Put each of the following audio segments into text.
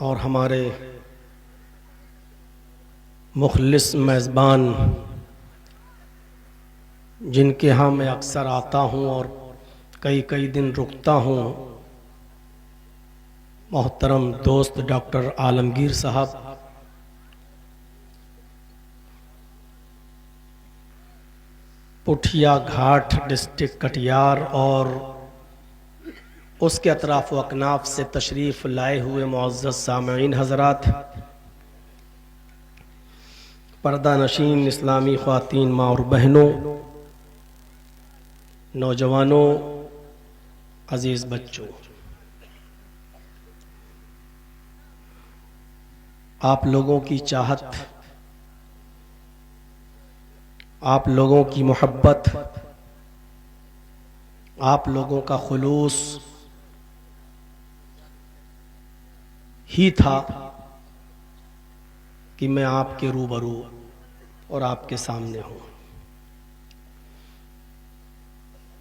और हमारे मुखलिस मेज़बान जिनके यहाँ मैं अक्सर आता हूँ और कई कई दिन रुकता हूँ, मोहतरम दोस्त डॉक्टर आलमगीर साहब, पुठिया घाट डिस्ट्रिक्ट कटिहार और उसके अतराफ़ व अकनाफ से तशरीफ़ लाए हुए मुअज़्ज़ज़ सामईन हज़रात, पर्दा नशीन इस्लामी ख़वातीन माँ और बहनों, नौजवानों, अज़ीज़ बच्चों, आप लोगों की चाहत, आप लोगों की मोहब्बत, आप लोगों का खुलूस ही था कि मैं आपके रूबरू और आपके सामने हूँ,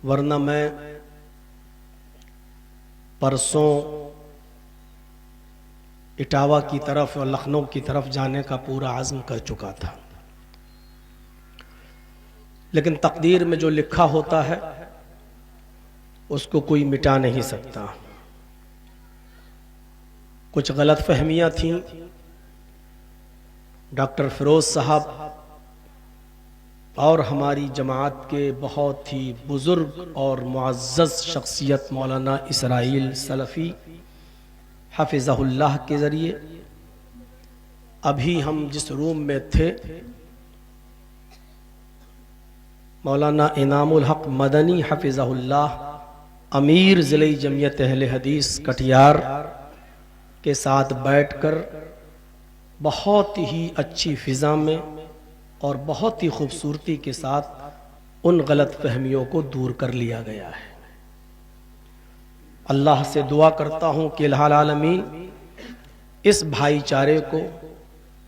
वरना मैं परसों इटावा की तरफ और लखनऊ की तरफ जाने का पूरा आज़्म कर चुका था। लेकिन तकदीर में जो लिखा होता है उसको कोई मिटा नहीं सकता। कुछ गलत फहमियाँ थीं। डॉक्टर फिरोज साहब और हमारी जमात के बहुत ही बुज़ुर्ग और मुअज़्ज़ज़ शख्सियत मौलाना इसराइल सलफ़ी हफ़िज़हुल्लाह के ज़रिए अभी हम जिस रूम में थे, मौलाना इनामुल हक मदनी हफ़िज़हुल्लाह अमीर ज़िले जमियत अहले हदीस कटिहार के साथ बैठकर बहुत ही अच्छी फ़िज़ा में और बहुत ही खूबसूरती के साथ उन गलत फहमियों को दूर कर लिया गया है। अल्लाह से दुआ करता हूँ कि इलाहुल आलमीन इस भाईचारे को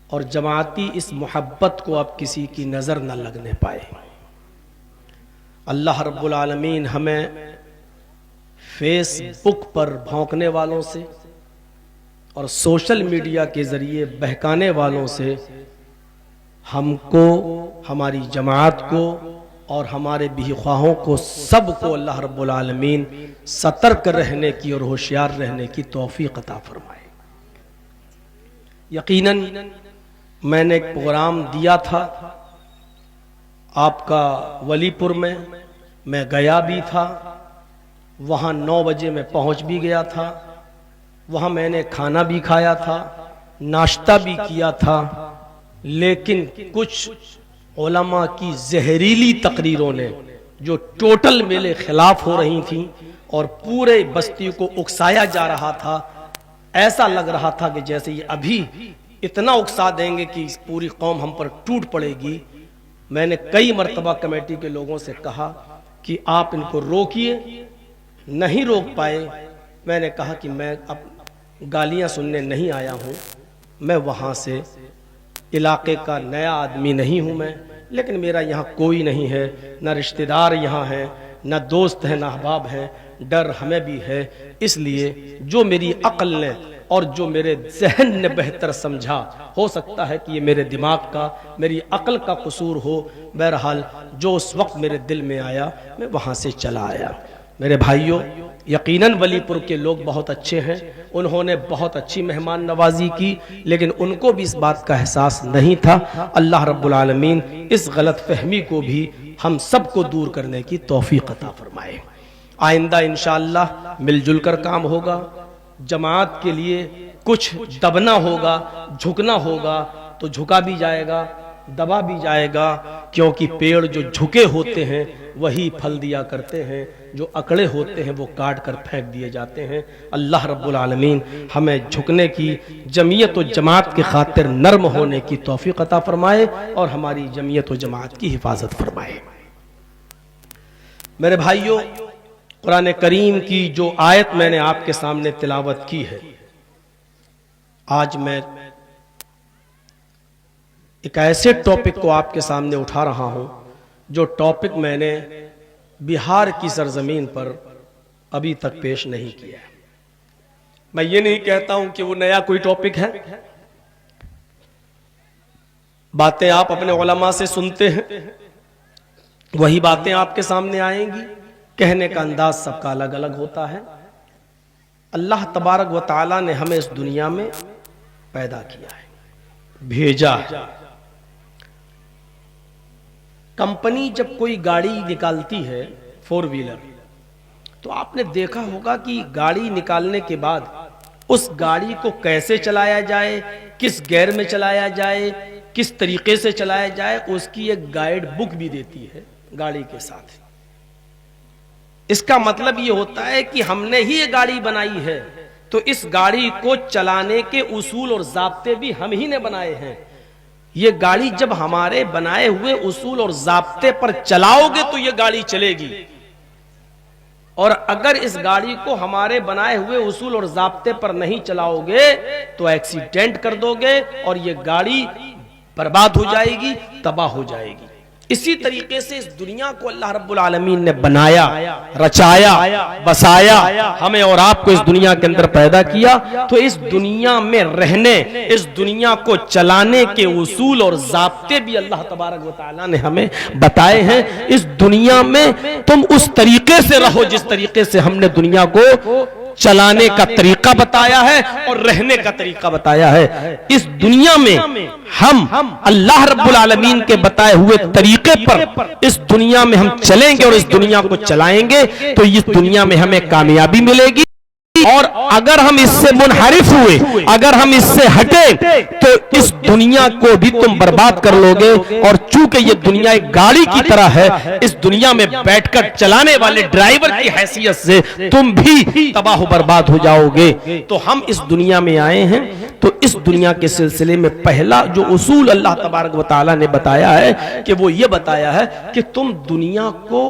और जमाती इस मोहब्बत को अब किसी की नज़र न लगने पाए। अल्लाह रब्बुल आलमीन हमें फेसबुक पर भौंकने वालों से और सोशल मीडिया के ज़रिए बहकाने वालों से हमको, हमारी जमात को और हमारे बेख्वाहों को सबको अल्लाह रब्बुल आलमीन सतर्क रहने की और होशियार रहने की तौफीक अता फरमाए। यकीनन मैंने एक प्रोग्राम दिया था आपका वलीपुर में, मैं गया भी था, वहाँ 9 बजे मैं पहुँच भी गया था। वहाँ मैंने खाना भी खाया था, नाश्ता भी किया था, लेकिन कुछ उलमा की जहरीली तकरीरों ने जो टोटल मेरे खिलाफ हो रही थी और पूरे बस्ती को उकसाया जा रहा था, ऐसा लग रहा था कि जैसे ये अभी इतना उकसा देंगे कि इस पूरी कौम हम पर टूट पड़ेगी। मैंने कई मरतबा कमेटी के लोगों से कहा कि आप इनको रोकिए, नहीं रोक पाए। मैंने कहा कि मैं अब गालियां सुनने नहीं आया हूँ, मैं वहाँ से इलाके का नया आदमी नहीं हूँ मैं, लेकिन मेरा यहाँ कोई नहीं है, ना रिश्तेदार यहाँ है, ना दोस्त है, ना अहबाब है। डर हमें भी है, इसलिए जो मेरी अक्ल ने और जो मेरे जहन ने बेहतर समझा, हो सकता है कि ये मेरे दिमाग का, मेरी अक्ल का कसूर हो। बहरहाल जो उस वक्त मेरे दिल में आया मैं वहाँ से चला आया। मेरे भाइयों, यकीनन वलीपुर के लोग बहुत अच्छे हैं, उन्होंने बहुत अच्छी मेहमान नवाजी की, लेकिन उनको भी इस बात का एहसास नहीं था। अल्लाह रब्बुल आलमीन इस गलत फहमी को भी हम सबको दूर करने की तौफीक अता फरमाए। आइंदा इंशाअल्लाह मिलजुल कर काम होगा। जमात के लिए कुछ दबना होगा, झुकना होगा तो झुका भी जाएगा, दबा भी जाएगा, क्योंकि पेड़ जो झुके होते हैं वही फल दिया करते हैं, जो अकड़े होते हैं वो काट कर फेंक दिए जाते हैं। अल्लाह रब्बुल आलमीन हमें झुकने की, जमीयत व जमात के खातिर नर्म होने की तौफीक अता फरमाए और हमारी जमीयत व जमात की हिफाजत फरमाए। मेरे भाइयों, कुरान करीम की जो आयत मैंने आपके सामने तिलावत की है, आज मैं एक ऐसे टॉपिक को आपके सामने उठा रहा हूं जो टॉपिक मैंने बिहार की सरजमीन पर अभी तक पेश नहीं किया। मैं ये नहीं कहता हूं कि वो नया कोई टॉपिक है, बातें आप अपने उलमा से सुनते हैं, वही बातें आपके सामने आएंगी। कहने का अंदाज सबका अलग अलग होता है। अल्लाह तबारक व तआला ने हमें इस दुनिया में पैदा किया है, भेजा है। कंपनी जब कोई गाड़ी निकालती है, 4 व्हीलर, तो आपने देखा होगा कि गाड़ी निकालने के बाद उस गाड़ी को कैसे चलाया जाए, किस गियर में चलाया जाए, किस तरीके से चलाया जाए, उसकी एक गाइड बुक भी देती है गाड़ी के साथ। इसका मतलब ये होता है कि हमने ही ये गाड़ी बनाई है, तो इस गाड़ी को चलाने के उसूल और ज़ाब्ते भी हम ही ने बनाए हैं। ये गाड़ी जब हमारे बनाए हुए उसूल और ज़ाब्ते पर चलाओगे तो ये गाड़ी चलेगी, और अगर इस गाड़ी को हमारे बनाए हुए उसूल और ज़ाब्ते पर नहीं चलाओगे तो एक्सीडेंट कर दोगे और ये गाड़ी बर्बाद हो जाएगी, तबाह हो जाएगी। इसी तरीके से इस दुनिया को अल्लाह रब्बुल आलमीन ने बनाया, रचाया, बसाया, हमें और आपको इस दुनिया के अंदर पैदा किया। तो इस दुनिया में रहने, इस दुनिया को चलाने के उसूल और ज़ाब्ते भी अल्लाह तबारक व तआला ने हमें बताए हैं। इस दुनिया में तुम उस तरीके से रहो जिस तरीके से हमने दुनिया को चलाने का तरीका बताया है और रहने का तरीका बताया है। इस दुनिया में हम अल्लाह रब्बुल आलमीन के बताए हुए तरीके पर इस दुनिया में हम चलेंगे और इस दुनिया को चलाएंगे तो इस दुनिया में हमें कामयाबी मिलेगी। और अगर हम इससे मुनहरिफ हुए, अगर हम इससे हटे, तो इस दुनिया को भी तुम बर्बाद कर लोगे। और चूंकि ये दुनिया एक गाड़ी की तरह है, इस दुनिया में बैठकर चलाने वाले ड्राइवर की हैसियत से तुम भी तबाह बर्बाद हो जाओगे। तो हम इस दुनिया में आए हैं, तो इस दुनिया के सिलसिले में पहला जो उसूल अल्लाह तबारक व तआला ने बताया है कि वो ये बताया है कि तुम दुनिया को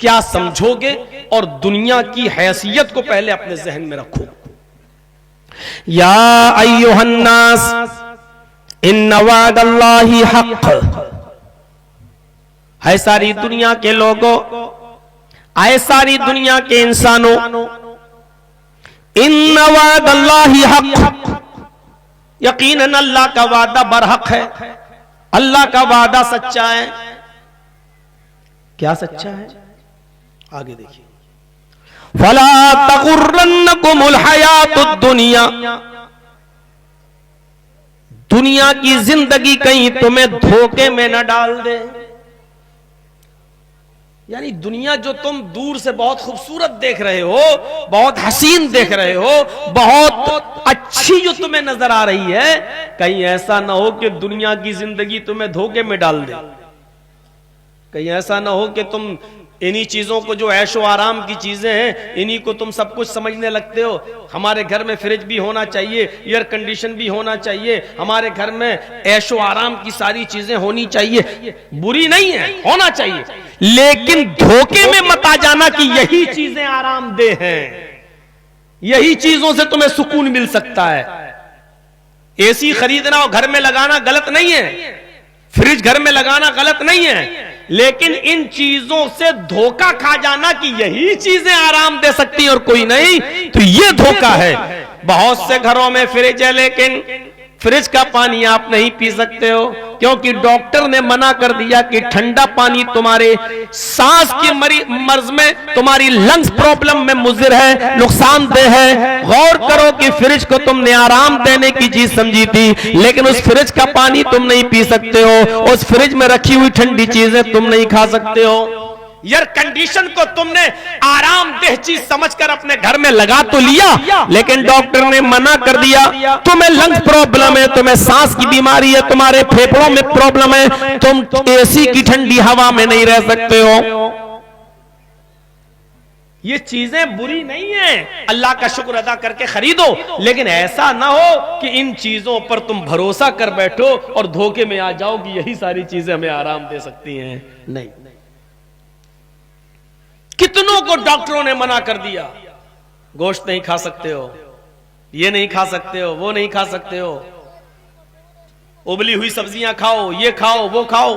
क्या समझोगे और दुनिया की हैसियत को पहले अपने जहन में रखो। या अय्युहन्नास इन्न वादल्लाहि हक़, है सारी दुनिया के लोगों, आए सारी दुनिया के इंसानों, इन्न वादल्लाहि हक़, यकीनन अल्लाह का वादा बरहक है, अल्लाह का वादा सच्चा है। क्या सच्चा है? आगे देखिए, फला तगुर्रन्नकुमुल हयातुद दुनिया, दुनिया की जिंदगी कहीं तुम्हें धोखे में न डाल दे। यानी दुनिया जो तुम दूर से बहुत खूबसूरत देख रहे हो, बहुत हसीन देख रहे हो, बहुत अच्छी जो तुम्हें नजर आ रही है, कहीं ऐसा ना हो कि दुनिया की जिंदगी तुम्हें धोखे में डाल दे। कहीं ऐसा ना हो कि तुम इन्हीं चीजों को, जो ऐशो आराम की चीजें हैं, इन्हीं को तुम सब कुछ समझने लगते हो। हमारे घर में फ्रिज भी होना चाहिए, एयर कंडीशन भी होना चाहिए, हमारे घर में ऐशो आराम की सारी चीजें होनी चाहिए। बुरी नहीं है, होना चाहिए, लेकिन धोखे में मत आ जाना कि यही चीजें आरामदेह हैं, यही चीजों से तुम्हें सुकून मिल सकता है। एसी खरीदना और घर में लगाना गलत नहीं है, फ्रिज घर में लगाना गलत नहीं है, लेकिन इन चीजों से धोखा खा जाना कि यही चीजें आराम दे सकती हैं और कोई नहीं, तो ये धोखा है। बहुत से घरों में फ्रिज है, लेकिन फ्रिज का पानी आप नहीं पी सकते हो, क्योंकि डॉक्टर ने मना कर दिया कि ठंडा पानी तुम्हारे सांस की मर्ज में, तुम्हारी लंग्स प्रॉब्लम में मुज़िर है, नुकसानदेह है। गौर करो कि फ्रिज को तुमने आराम देने की चीज समझी थी, लेकिन उस फ्रिज का पानी तुम नहीं पी सकते हो, उस फ्रिज में रखी हुई ठंडी चीजें तुम नहीं खा सकते हो। एयर कंडीशन को तुमने आरामदेह चीज समझकर अपने घर में लगा तो लिया, लेकिन डॉक्टर ने मना कर दिया, तुम्हें लंग्स प्रॉब्लम है, तुम्हें सांस की बीमारी है, तुम्हारे फेफड़ों में प्रॉब्लम है, तुम एसी की ठंडी हवा में नहीं रह सकते हो। ये चीजें बुरी नहीं है, अल्लाह का शुक्र अदा करके खरीदो, लेकिन ऐसा ना हो कि इन चीजों पर तुम भरोसा कर बैठो और धोखे में आ जाओ कि यही सारी चीजें हमें आराम दे सकती हैं। नहीं, कितनों को डॉक्टरों ने मना कर दिया, गोश्त नहीं खा सकते हो, ये नहीं खा सकते हो, वो नहीं खा सकते हो, उबली हुई सब्जियां खाओ, ये खाओ, वो खाओ,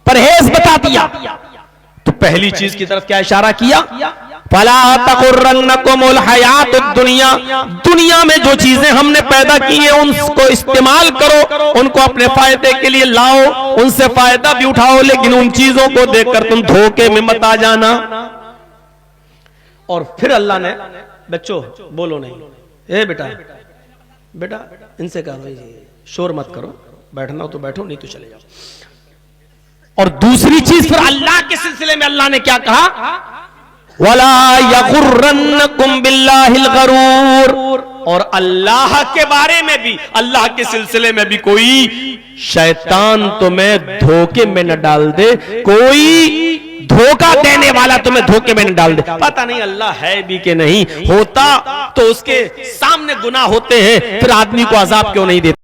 परहेज बता दिया। तो पहली चीज की तरफ क्या इशारा किया? फला तगुर्रन्नकुमुल हयातुद दुनिया, दुनिया में जो चीजें हमने पैदा की है उनको इस्तेमाल करो, उनको अपने फायदे के लिए लाओ, उनसे फायदा भी उठाओ, लेकिन उन चीजों को देखकर तुम धोखे में मत आ जाना। और फिर अल्लाह ने, बच्चों बोलो नहीं, ए बेटा बेटा इनसे कहो शोर मत करो, बैठना हो तो बैठो, नहीं तो चले जाओ। और दूसरी चीज फिर अल्लाह के सिलसिले में अल्लाह ने क्या कहा, वला यगुर्रन्नकुम बिल्लाहिल गरूर, और अल्लाह के बारे में भी, अल्लाह के सिलसिले में भी कोई शैतान तुम्हें धोखे में न डाल दे, कोई धोखा देने वाला तुम्हें धोखे में न डाल दे। पता नहीं अल्लाह है भी कि नहीं, होता तो उसके सामने गुनाह होते हैं, फिर आदमी को अजाब क्यों नहीं देता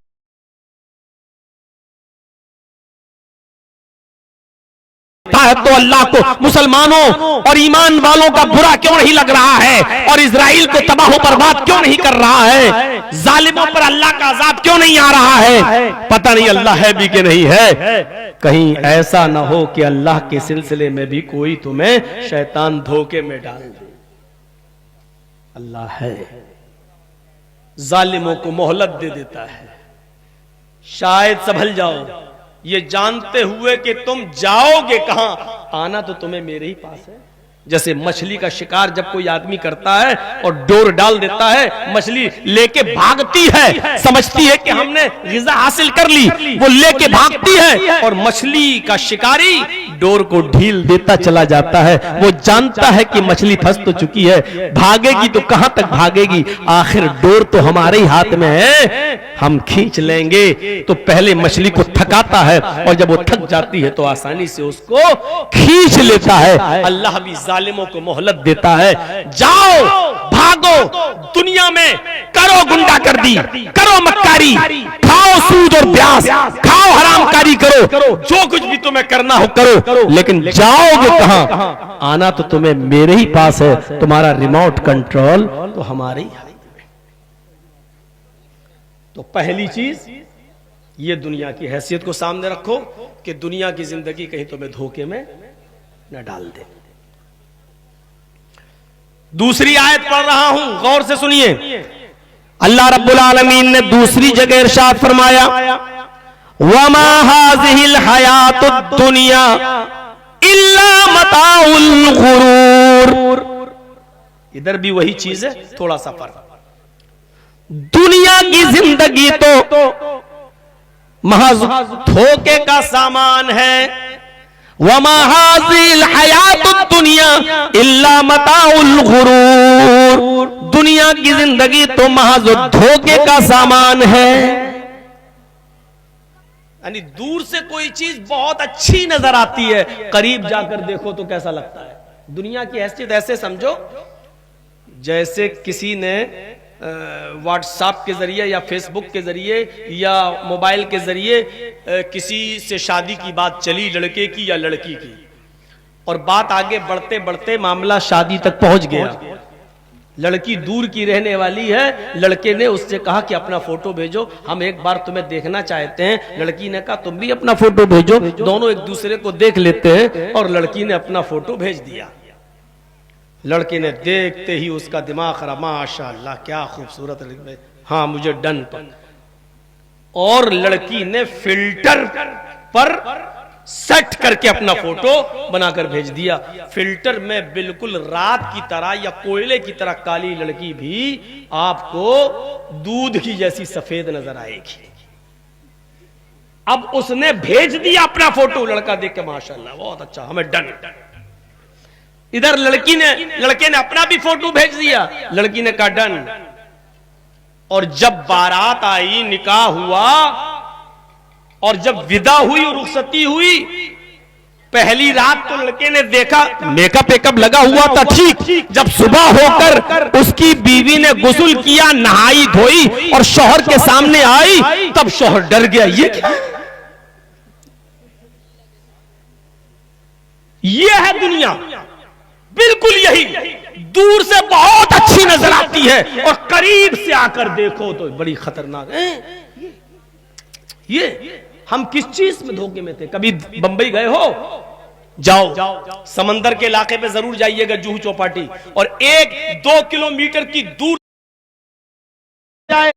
है, तो अल्लाह को मुसलमानों और ईमान वालों का बुरा क्यों नहीं लग रहा है, और इजराइल को तबाह बर्बाद क्यों नहीं कर रहा है, जालिमों पर अल्लाह का अजाब क्यों नहीं आ रहा है। पता नहीं अल्लाह है भी कि नहीं है। कहीं ऐसा ना हो कि अल्लाह के सिलसिले में भी कोई तुम्हें शैतान धोखे में डाल दे। अल्लाह है, जालिमों को मोहलत दे देता है, शायद संभल जाओ, ये जानते हुए कि तुम जाओगे कहां, आना तो तुम्हें मेरे ही पास है। जैसे मछली का शिकार जब कोई आदमी करता है और डोर डाल देता है, मछली लेके भागती है, समझती है कि हमने गिज़ा हासिल कर ली, वो लेके भागती है, और मछली का शिकारी डोर को ढील देता चला जाता है। वो जानता है कि मछली फंस तो चुकी है, भागेगी तो कहां तक भागेगी, आखिर डोर तो हमारे ही हाथ में है, हम खींच लेंगे। तो पहले मछली को थकाता है, और जब वो थक जाती है तो आसानी से उसको खींच लेता है। अल्लाह भी जालिमों को मोहलत देता है, जाओ भागो, दुनिया में करो गुंडागर्दी, करो मक्कारी, खाओ सूद और ब्याज, खाओ हरामकारी, करो जो कुछ भी तुम्हें करना हो करो, लेकिन जाओगे कहां, आना तो तुम्हें मेरे ही पास है, तुम्हारा रिमोट कंट्रोल तो हमारे ही हाथ में। तो पहली चीज ये दुनिया की हैसियत को सामने रखो कि दुनिया की जिंदगी कहीं तुम्हें धोखे में न डाल दे। दूसरी आयत पढ़ रहा हूं, गौर से सुनिए। अल्लाह रब्बुल आलमीन ने दूसरी जगह इरशाद फरमाया, वमा हाज़िहिल हयातुद दुनिया इल्ला मताउल गुरूर। इधर भी वही चीज है, थोड़ा सा फर्क। दुनिया की जिंदगी तो महज धोखे का सामान है, वमा हाज़िल हयातुद दुनिया इल्ला मताउल गुरूर। दुनिया की जिंदगी तो महज धोखे का सामान है। यानी दूर से कोई चीज बहुत अच्छी नजर आती है, करीब जाकर देखो तो कैसा लगता है। दुनिया की हैसियत ऐसे समझो जैसे किसी ने व्हाट्सएप के जरिए या फेसबुक के जरिए या मोबाइल के जरिए किसी से शादी की बात चली, लड़के की या लड़की की, और बात आगे बढ़ते बढ़ते मामला शादी तक पहुंच गया। लड़की दूर की रहने वाली है, लड़के ने उससे कहा कि अपना फोटो भेजो, हम एक बार तुम्हें देखना चाहते हैं। लड़की ने कहा तुम भी अपना फोटो भेजो, दोनों एक दूसरे को देख लेते हैं, और लड़की ने अपना फोटो भेज दिया। लड़के ने देखते ही उसका दिमाग खराब, माशाअल्लाह क्या खूबसूरत, हाँ मुझे डन पर। और लड़की ने फिल्टर पर सेट करके अपना फोटो बनाकर भेज दिया। फिल्टर में बिल्कुल रात की तरह या कोयले की तरह काली लड़की भी आपको दूध की जैसी सफेद नजर आएगी। अब उसने भेज दिया अपना फोटो, लड़का देख के माशाअल्लाह बहुत अच्छा, हमें डन। इधर लड़के ने अपना भी फोटो भेज दिया, लड़की ने कहा डन। और जब बारात आई, निकाह हुआ, और जब विदा हुई और रुखसती हुई, पहली रात तो लड़के ने देखा मेकअप वेकअप लगा हुआ था ठीक, जब सुबह होकर उसकी बीवी ने गुस्ल किया, नहाई धोई और शौहर के सामने आई, तब शौहर डर गया, ये क्या, ये है दुनिया। बिल्कुल यही, दूर से बहुत अच्छी नजर आती है और करीब से आकर देखो तो बड़ी खतरनाक है। ये हम किस चीज में धोखे में थे? कभी बंबई गए हो, जाओ समंदर के इलाके पे जरूर जाइएगा, जुहू चौपाटी, और 1-2 किलोमीटर की दूर जाए।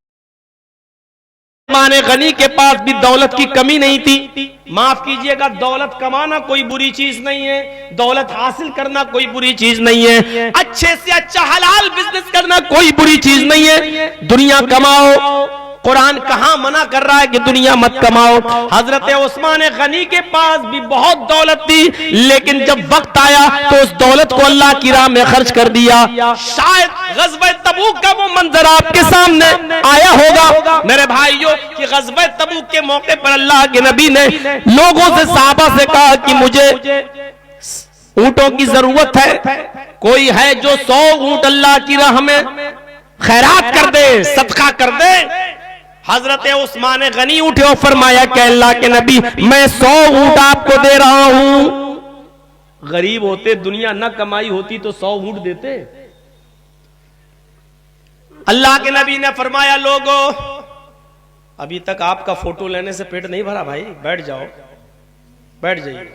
उस्मान गनी के पास भी दौलत की कमी नहीं थी। माफ कीजिएगा, दौलत कमाना कोई बुरी चीज नहीं है, दौलत हासिल करना कोई बुरी चीज नहीं है, अच्छे से अच्छा हलाल बिजनेस करना कोई बुरी चीज नहीं है। दुनिया कमाओ, कुरान कहां मना कर रहा है कि दुनिया मत कमाओ। हजरत उस्मान गनी के पास भी बहुत दौलत थी, लेकिन जब वक्त आया तो उस दौलत को अल्लाह की राह में खर्च कर दिया। शायद ग़ज़वा तबूक का वो मंजर आपके सामने आया होगा मेरे भाइयों, कि ग़ज़वा तबूक के मौके पर अल्लाह के नबी ने लोगों से, सहाबा से कहा कि मुझे ऊंटों की जरूरत है, कोई है जो 100 ऊंट अल्लाह की राह में खैरात कर दे, सदका कर दे। हजरत उस्मान गनी उठे और फरमाया कि अल्लाह के नबी, मैं 100 ऊंट आपको दे रहा हूं। गरीब होते, दुनिया न कमाई होती तो 100 ऊंट देते। अल्लाह के नबी ने फरमाया, लोगों अभी तक आपका फोटो लेने से पेट नहीं भरा भाई, बैठ जाओ, बैठ जाइए।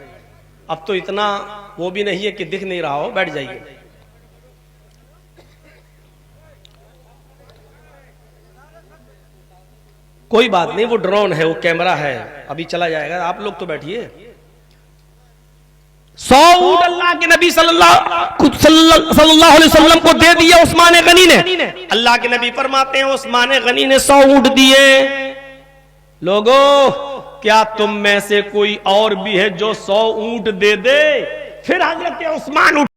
अब तो इतना वो भी नहीं है कि दिख नहीं रहा हो, बैठ जाइए। कोई बात नहीं, वो ड्रोन है, वो कैमरा है, अभी चला जाएगा, आप लोग तो बैठिए। 100 ऊंट अल्लाह के नबी सल्लल्लाहु अलैहि वसल्लम को दे दिया उस्मान गनी ने। अल्लाह के नबी फरमाते हैं, उस्मान गनी ने 100 ऊंट दिए। लोगों, क्या तुम में से कोई और भी है जो 100 ऊंट दे दे? फिर हजरत उस्मान